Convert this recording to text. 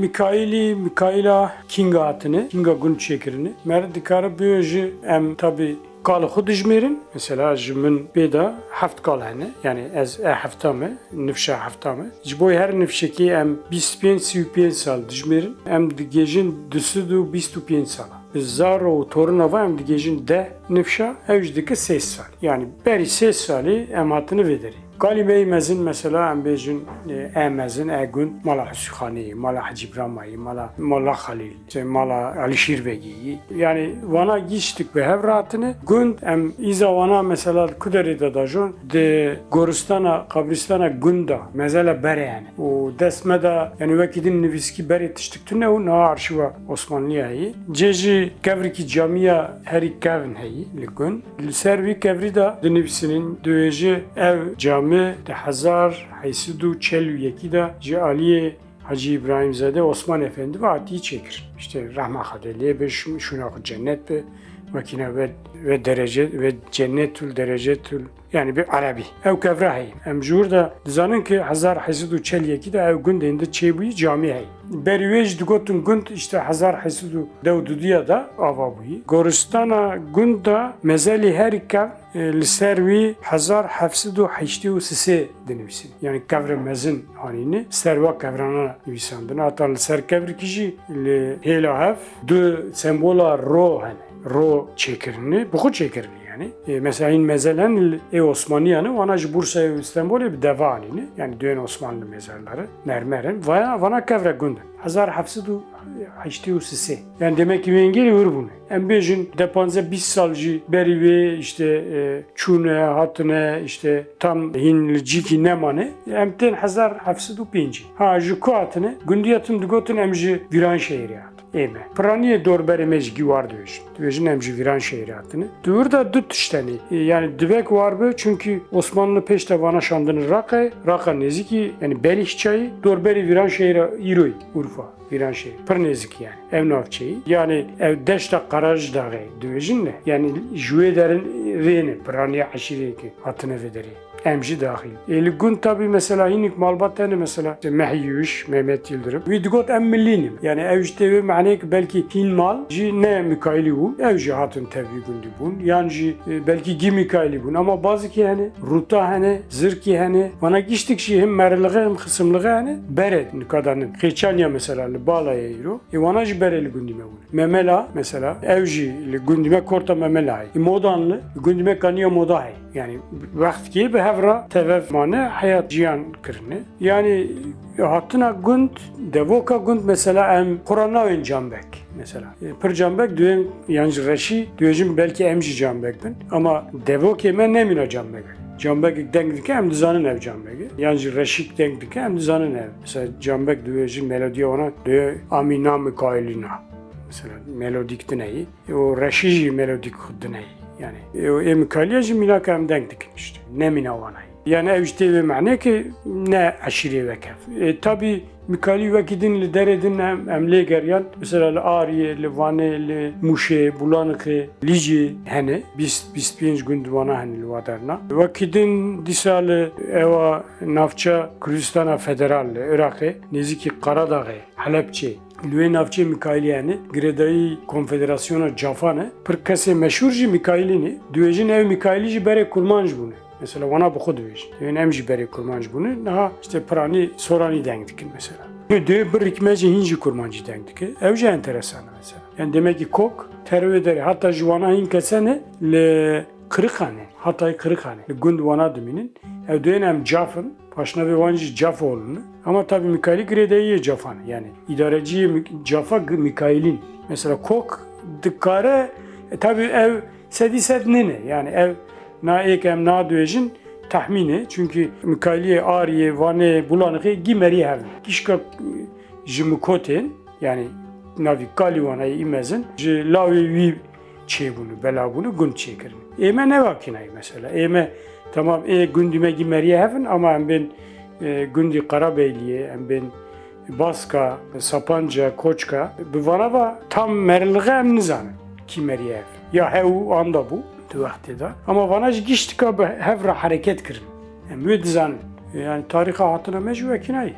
Mikaila Kinga hatını, Kinga gund çekirini. Mer dikare böyücü em tabi kal xud dijmerin. Mesela jimin beda heft kal hene. Yani ez hefta mı, nifşa hefta mı. Jiboy her nifşeki em 25 sal dijmerin. Em digejin 25 sala. Zaro torunava em digejin de nifşa evjdeki 8 sal. Yani beri 8 sali em hatını vederi. Galiba mezin mesela em bejin mezin gün mala Hüsükhani, mala Hacı İbrahim'i, mala Halil, mala Ali Şirbegi'yi. Yani vana geçtik ve hevratını gün em iza vana mesela kuderi da dajon de Goristana, Kabristana günda mesela bere yani. O desmeda yani vakidin nüviski bere tiştikti ne o na arşiva Osmanlı'yı. Ceji kevriki camiye heri kevin heyi gün. Servi kevri da de nüvisinin döyeji ev cami de 1841 de Aliye Hacı İbrahimzade Osman Efendi ve atiyi çekir. İşte Rahma Hadeliye ve şuna cennet ve makine ve derece ve cennetül derecetül yani bir Arabi. Ev kevrahi. Emcur da zanın ki 1841 de ev gündeyinde çebuyi cami hay. Beriwej digotun günd işte 1842 da avabuyi. Goristana gunda mezali her kev لسروي 1783 دنویسین یعنی کفر مزن هانینه سروا کفرانا نویساندن hatta سر کفر کیجی هیلا هف دو سمبولا رو هنه رو çekirini bu çekirini yani mesela in mezelen Osmanlı yani vana Bursa İstanbul'e bir devanini yani dön Osmanlı mezarları nermeren vana kevre günden 1783 yani demek ki vengeli vur bunu en bejin depanze 20 salcı beri ve işte çune hatune işte tam hinliciki nemane emten 1705 ha jukuatını gündiyatın digotun emji viran şehri Eme. Praniye dorbere mecgi var diyorsun. Diyorsun emci viran şehriatını. Diyor da düt işteni. Yani düvek var bu çünkü Osmanlı peşte vana şandını Raka neziki yani Belih çayı dorberi viran şehri İroy Urfa. Viran şehri. Pır neziki yani. Ev navçayı. Yani ev deşta karaj dağı diyorsun ne? Yani jüvederin reyni. Praniye aşireye ki hatını vederi. Emci dahil. Gün tabi mesela hinik malbattani mesela Mehyüş, Mehmet Yıldırım. Vidgot emmillinim. Yani evcitevi manek belki hin mal, ne mikaili bun, evci hatun tevi gündü bun. Yani belki gi mikaili bun. Ama bazı ki hani ruta hani, zırki hani, bana geçtikçe hem merliğe hem kısımlığı hani beret kadarının. Keçanya mesela bağlaya yiro. Bana bereli gündüme bun. Memela mesela evci gündüme korta memela. Modanlı gündüme kaniya moda hay. Yani vakti ki hevra tevefmane hayat cihan kırını. Yani hattına günd, devoka günd mesela em Kur'an'a ön cambek mesela. Pır cambek düğün yancı reşi, düğün belki emci cambek ben. Ama devok yeme ne mina cambek. Cambek denk hem dizanın ev cambek. Yancı reşik denk hem dizanın ev. Mesela cambek düğün melodiye ona düğün Amina Mikailina. Mesela melodik dineyi. O reşici melodik dineyi. Yani mikalyacı milaka hem denk dikin işte. Ne minavanay. Yani evcite ve mane ki ne aşire ve kef. Tabi mikali vakidin li deredin emle geryan. Mesela Ariye, Livane, Muşe, Bulanıkı, Lici hani 25 gün vana hani vadarna. Vakidin disali eva navça Kürdistan'a federal Irak'ı, neziki Karadağ'ı, Halepçe. Lüve navçe Mikailiyani, Gredai Konfederasyona Cafanı, pırkası meşhurci Mikailini, düvecin ev Mikailici bere kurmanj bunu. Mesela vana buku düvecin. Düven emci bere kurmanj bunu, daha işte prani sorani dengdikin mesela. Düve bir rikmeci hinci kurmancı dengdikin. Evce enteresan mesela. Yani demek ki kok, terör ederi, hatta juvana hinkesene le Kırıkhane, Hatay Kırıkhane, Günd vana düminin, ev düven em Cafın, Paşna ve Vancı Cafoğlu'nu ama tabii Mikail'i Grede'yi Cafan yani idareci Cafa Mikail'in mesela kok dıkkare tabii ev sedised nene yani ev na ekem na düejin tahmini çünkü Mikail'i Ariye Vane Bulanık'ı gimeri hev kişka jimikoten yani navi kalivanayı imezin lavi çebunu bela bunu gün çekirin. Eme ne vakinay mesela eme tamam gündüme gimeriye hevin ama ben gündü Karabeyli'ye ben Baska, Sapanca, Koçka bu vana tam merliğe hem nizanı kimeriye hev. Ya hev anda bu vakti da ama vana geçtik abi hevra hareket kırın. Müedzanı yani tarihi hatına mecbur kinayı.